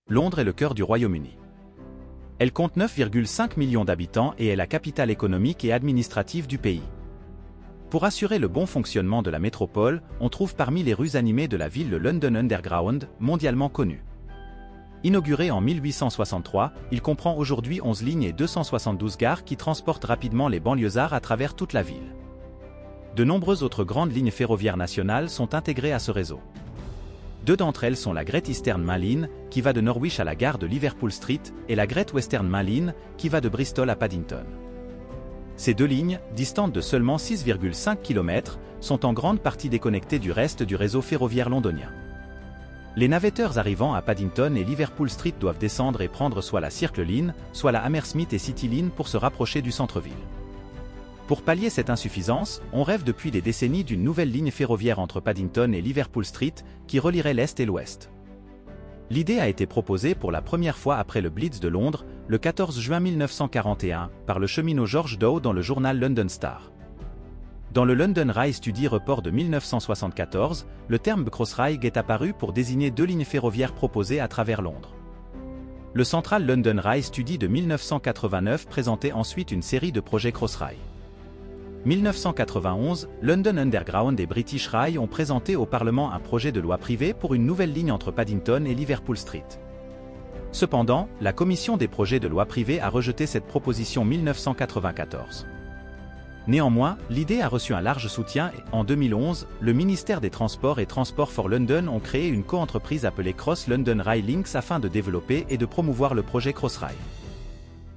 Londres est le cœur du Royaume-Uni. Elle compte 9,5 millions d'habitants et est la capitale économique et administrative du pays. Pour assurer le bon fonctionnement de la métropole, on trouve parmi les rues animées de la ville le London Underground, mondialement connu. Inauguré en 1863, il comprend aujourd'hui 11 lignes et 272 gares qui transportent rapidement les banlieusards à travers toute la ville. De nombreuses autres grandes lignes ferroviaires nationales sont intégrées à ce réseau. Deux d'entre elles sont la Great Eastern Main Line, qui va de Norwich à la gare de Liverpool Street, et la Great Western Main Line, qui va de Bristol à Paddington. Ces deux lignes, distantes de seulement 6,5 km, sont en grande partie déconnectées du reste du réseau ferroviaire londonien. Les navetteurs arrivant à Paddington et Liverpool Street doivent descendre et prendre soit la Circle Line, soit la Hammersmith et City Line pour se rapprocher du centre-ville. Pour pallier cette insuffisance, on rêve depuis des décennies d'une nouvelle ligne ferroviaire entre Paddington et Liverpool Street qui relierait l'Est et l'Ouest. L'idée a été proposée pour la première fois après le Blitz de Londres, le 14 juin 1941, par le cheminot George Dow dans le journal London Star. Dans le London Rail Study Report de 1974, le terme Crossrail est apparu pour désigner deux lignes ferroviaires proposées à travers Londres. Le Central London Rail Study de 1989 présentait ensuite une série de projets Crossrail. 1991, London Underground et British Rail ont présenté au Parlement un projet de loi privée pour une nouvelle ligne entre Paddington et Liverpool Street. Cependant, la Commission des projets de loi privée a rejeté cette proposition 1994. Néanmoins, l'idée a reçu un large soutien et, en 2011, le ministère des Transports et Transport for London ont créé une coentreprise appelée Cross London Rail Links afin de développer et de promouvoir le projet Crossrail.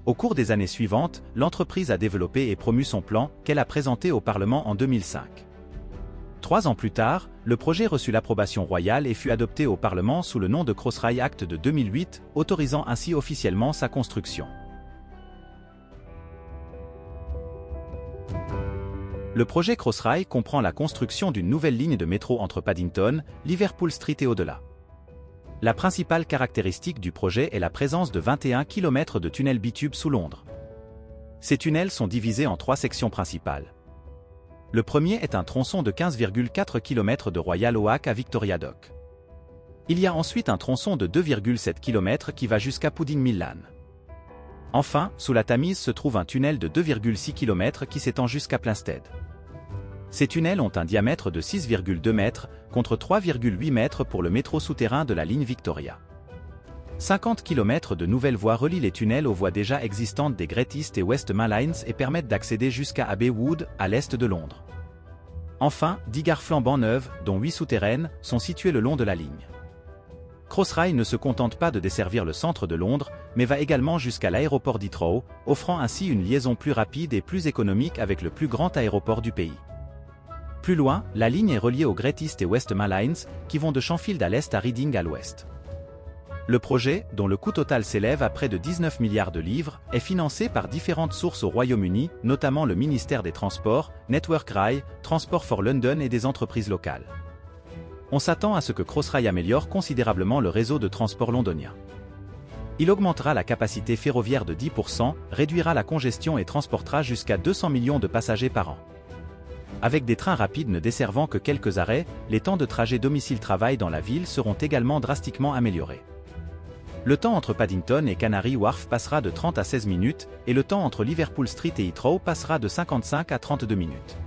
Au cours des années suivantes, l'entreprise a développé et promu son plan, qu'elle a présenté au Parlement en 2005. 3 ans plus tard, le projet reçut l'approbation royale et fut adopté au Parlement sous le nom de Crossrail Act de 2008, autorisant ainsi officiellement sa construction. Le projet Crossrail comprend la construction d'une nouvelle ligne de métro entre Paddington, Liverpool Street et au-delà. La principale caractéristique du projet est la présence de 21 km de tunnels bitubes sous Londres. Ces tunnels sont divisés en 3 sections principales. Le premier est un tronçon de 15,4 km de Royal Oak à Victoria Dock. Il y a ensuite un tronçon de 2,7 km qui va jusqu'à Pudding Mill Lane. Enfin, sous la Tamise se trouve un tunnel de 2,6 km qui s'étend jusqu'à Plainsted. Ces tunnels ont un diamètre de 6,2 mètres, contre 3,8 mètres pour le métro souterrain de la ligne Victoria. 50 km de nouvelles voies relient les tunnels aux voies déjà existantes des Great East et West Main Lines et permettent d'accéder jusqu'à Abbey Wood, à l'est de Londres. Enfin, 10 gares flambant neuves, dont 8 souterraines, sont situées le long de la ligne. Crossrail ne se contente pas de desservir le centre de Londres, mais va également jusqu'à l'aéroport d'Heathrow, offrant ainsi une liaison plus rapide et plus économique avec le plus grand aéroport du pays. Plus loin, la ligne est reliée aux Great East et West Main Lines, qui vont de Shanfield à l'est à Reading à l'ouest. Le projet, dont le coût total s'élève à près de 19 milliards de livres, est financé par différentes sources au Royaume-Uni, notamment le ministère des Transports, Network Rail, Transport for London et des entreprises locales. On s'attend à ce que Crossrail améliore considérablement le réseau de transport londonien. Il augmentera la capacité ferroviaire de 10%, réduira la congestion et transportera jusqu'à 200 millions de passagers par an. Avec des trains rapides ne desservant que quelques arrêts, les temps de trajet domicile-travail dans la ville seront également drastiquement améliorés. Le temps entre Paddington et Canary Wharf passera de 30 à 16 minutes, et le temps entre Liverpool Street et Heathrow passera de 55 à 32 minutes.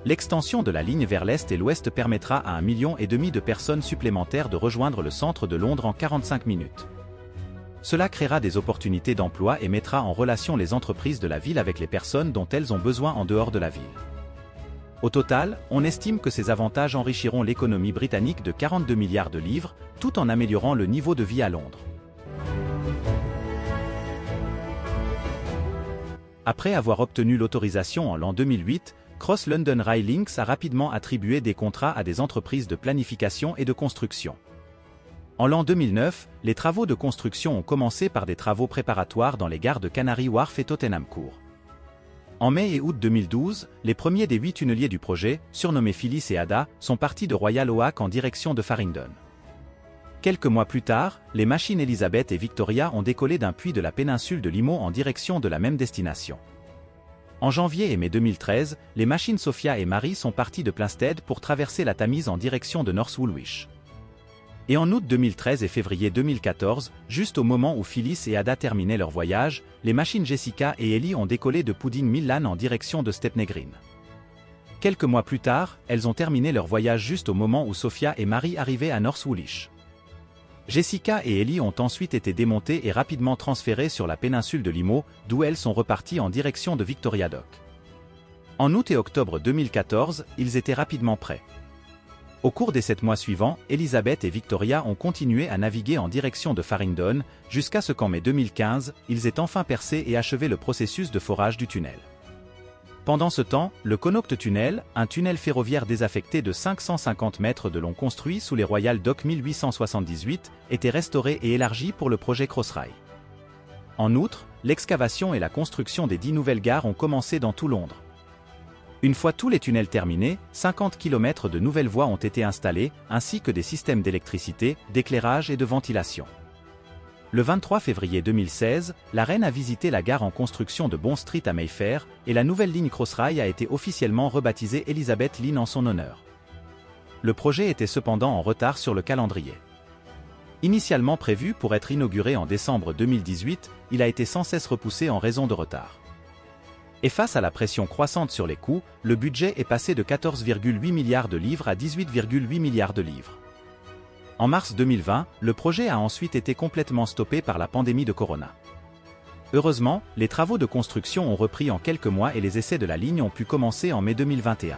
L'extension de la ligne vers l'est et l'ouest permettra à 1,5 million de personnes supplémentaires de rejoindre le centre de Londres en 45 minutes. Cela créera des opportunités d'emploi et mettra en relation les entreprises de la ville avec les personnes dont elles ont besoin en dehors de la ville. Au total, on estime que ces avantages enrichiront l'économie britannique de 42 milliards de livres, tout en améliorant le niveau de vie à Londres. Après avoir obtenu l'autorisation en l'an 2008, Cross London Rail Links a rapidement attribué des contrats à des entreprises de planification et de construction. En l'an 2009, les travaux de construction ont commencé par des travaux préparatoires dans les gares de Canary Wharf et Tottenham Court. En mai et août 2012, les premiers des 8 tunneliers du projet, surnommés Phyllis et Ada, sont partis de Royal Oak en direction de Farringdon. Quelques mois plus tard, les machines Elizabeth et Victoria ont décollé d'un puits de la péninsule de Limo en direction de la même destination. En janvier et mai 2013, les machines Sophia et Mary sont parties de Plainsted pour traverser la Tamise en direction de North Woolwich. Et en août 2013 et février 2014, juste au moment où Phyllis et Ada terminaient leur voyage, les machines Jessica et Ellie ont décollé de Pudding Millan en direction de Stepney Green. Quelques mois plus tard, elles ont terminé leur voyage juste au moment où Sophia et Mary arrivaient à North Woolwich. Jessica et Ellie ont ensuite été démontées et rapidement transférées sur la péninsule de Limo, d'où elles sont reparties en direction de Victoria Dock. En août et octobre 2014, ils étaient rapidement prêts. Au cours des 7 mois suivants, Elizabeth et Victoria ont continué à naviguer en direction de Farringdon, jusqu'à ce qu'en mai 2015, ils aient enfin percé et achevé le processus de forage du tunnel. Pendant ce temps, le Connaught Tunnel, un tunnel ferroviaire désaffecté de 550 mètres de long construit sous les Royal Docks 1878, était restauré et élargi pour le projet Crossrail. En outre, l'excavation et la construction des 10 nouvelles gares ont commencé dans tout Londres. Une fois tous les tunnels terminés, 50 km de nouvelles voies ont été installées, ainsi que des systèmes d'électricité, d'éclairage et de ventilation. Le 23 février 2016, la reine a visité la gare en construction de Bond Street à Mayfair, et la nouvelle ligne Crossrail a été officiellement rebaptisée Elizabeth Line en son honneur. Le projet était cependant en retard sur le calendrier. Initialement prévu pour être inauguré en décembre 2018, il a été sans cesse repoussé en raison de retard. Et face à la pression croissante sur les coûts, le budget est passé de 14,8 milliards de livres à 18,8 milliards de livres. En mars 2020, le projet a ensuite été complètement stoppé par la pandémie de Corona. Heureusement, les travaux de construction ont repris en quelques mois et les essais de la ligne ont pu commencer en mai 2021.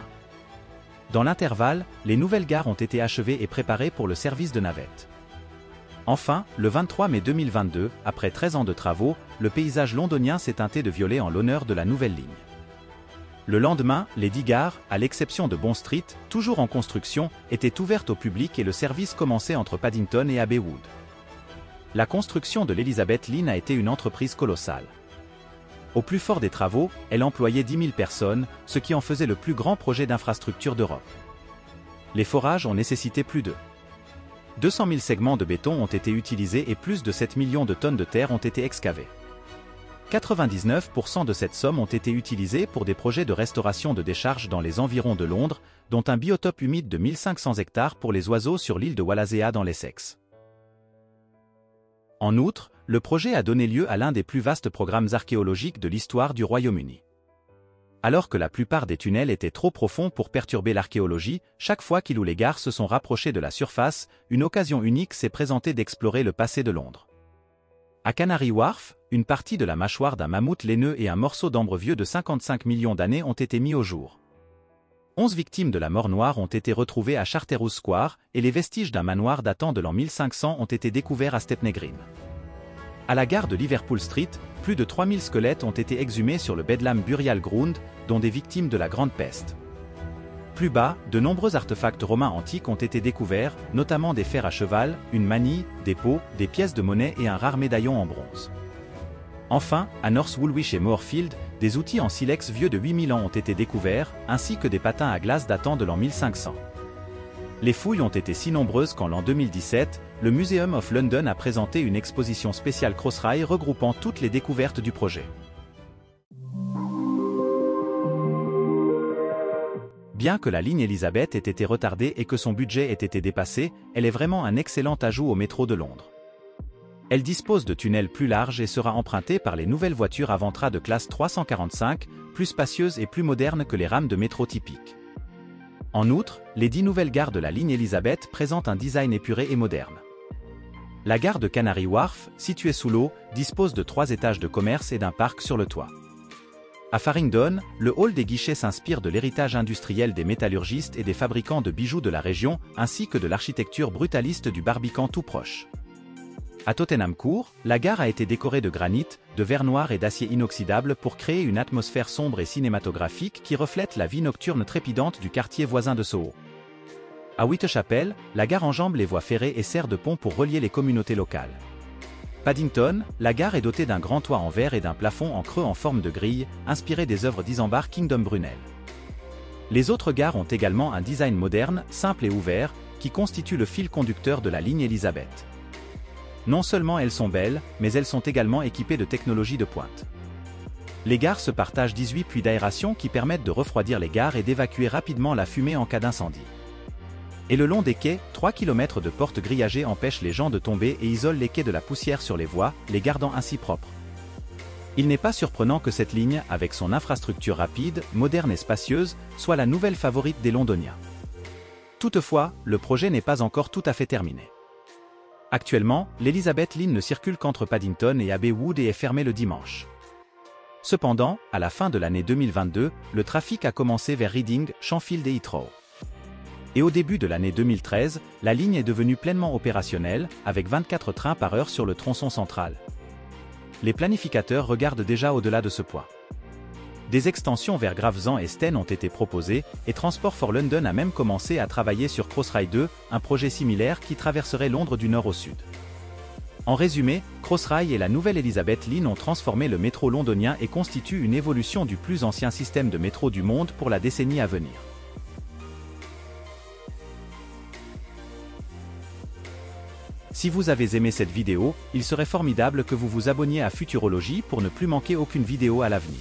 Dans l'intervalle, les nouvelles gares ont été achevées et préparées pour le service de navette. Enfin, le 23 mai 2022, après 13 ans de travaux, le paysage londonien s'est teinté de violet en l'honneur de la nouvelle ligne. Le lendemain, les 10 gares, à l'exception de Bond Street, toujours en construction, étaient ouvertes au public et le service commençait entre Paddington et Abbey Wood. La construction de l'Elizabeth Line a été une entreprise colossale. Au plus fort des travaux, elle employait 10 000 personnes, ce qui en faisait le plus grand projet d'infrastructure d'Europe. Les forages ont nécessité plus de 200 000 segments de béton ont été utilisés et plus de 7 millions de tonnes de terre ont été excavées. 99% de cette somme ont été utilisés pour des projets de restauration de décharges dans les environs de Londres, dont un biotope humide de 1500 hectares pour les oiseaux sur l'île de Wallacea dans l'Essex. En outre, le projet a donné lieu à l'un des plus vastes programmes archéologiques de l'histoire du Royaume-Uni. Alors que la plupart des tunnels étaient trop profonds pour perturber l'archéologie, chaque fois qu'il ou les gares se sont rapprochés de la surface, une occasion unique s'est présentée d'explorer le passé de Londres. À Canary Wharf, une partie de la mâchoire d'un mammouth laineux et un morceau d'ambre vieux de 55 millions d'années ont été mis au jour. 11 victimes de la mort noire ont été retrouvées à Charterhouse Square, et les vestiges d'un manoir datant de l'an 1500 ont été découverts à Stepney Green. À la gare de Liverpool Street, plus de 3000 squelettes ont été exhumés sur le Bedlam Burial Ground, dont des victimes de la Grande Peste. Plus bas, de nombreux artefacts romains antiques ont été découverts, notamment des fers à cheval, une manille, des pots, des pièces de monnaie et un rare médaillon en bronze. Enfin, à North Woolwich et Moorfield, des outils en silex vieux de 8000 ans ont été découverts, ainsi que des patins à glace datant de l'an 1500. Les fouilles ont été si nombreuses qu'en l'an 2017, le Museum of London a présenté une exposition spéciale Crossrail regroupant toutes les découvertes du projet. Bien que la ligne Elizabeth ait été retardée et que son budget ait été dépassé, elle est vraiment un excellent ajout au métro de Londres. Elle dispose de tunnels plus larges et sera empruntée par les nouvelles voitures Avantra de classe 345, plus spacieuses et plus modernes que les rames de métro typiques. En outre, les 10 nouvelles gares de la ligne Elizabeth présentent un design épuré et moderne. La gare de Canary Wharf, située sous l'eau, dispose de 3 étages de commerce et d'un parc sur le toit. À Farringdon, le hall des guichets s'inspire de l'héritage industriel des métallurgistes et des fabricants de bijoux de la région, ainsi que de l'architecture brutaliste du Barbican tout proche. À Tottenham Court, la gare a été décorée de granit, de verre noir et d'acier inoxydable pour créer une atmosphère sombre et cinématographique qui reflète la vie nocturne trépidante du quartier voisin de Soho. À Whitechapel, la gare enjambe les voies ferrées et sert de pont pour relier les communautés locales. Paddington, la gare est dotée d'un grand toit en verre et d'un plafond en creux en forme de grille, inspiré des œuvres d'Isambard Kingdom Brunel. Les autres gares ont également un design moderne, simple et ouvert, qui constitue le fil conducteur de la ligne Elizabeth. Non seulement elles sont belles, mais elles sont également équipées de technologies de pointe. Les gares se partagent 18 puits d'aération qui permettent de refroidir les gares et d'évacuer rapidement la fumée en cas d'incendie. Et le long des quais, 3 km de portes grillagées empêchent les gens de tomber et isolent les quais de la poussière sur les voies, les gardant ainsi propres. Il n'est pas surprenant que cette ligne, avec son infrastructure rapide, moderne et spacieuse, soit la nouvelle favorite des Londoniens. Toutefois, le projet n'est pas encore tout à fait terminé. Actuellement, l'Elizabeth Line ne circule qu'entre Paddington et Abbey Wood et est fermée le dimanche. Cependant, à la fin de l'année 2022, le trafic a commencé vers Reading, Shanfield et Heathrow. Et au début de l'année 2013, la ligne est devenue pleinement opérationnelle, avec 24 trains par heure sur le tronçon central. Les planificateurs regardent déjà au-delà de ce point. Des extensions vers Gravesend et Sten ont été proposées, et Transport for London a même commencé à travailler sur Crossrail 2, un projet similaire qui traverserait Londres du nord au sud. En résumé, Crossrail et la nouvelle Elizabeth Line ont transformé le métro londonien et constituent une évolution du plus ancien système de métro du monde pour la décennie à venir. Si vous avez aimé cette vidéo, il serait formidable que vous vous abonniez à Futurologie pour ne plus manquer aucune vidéo à l'avenir.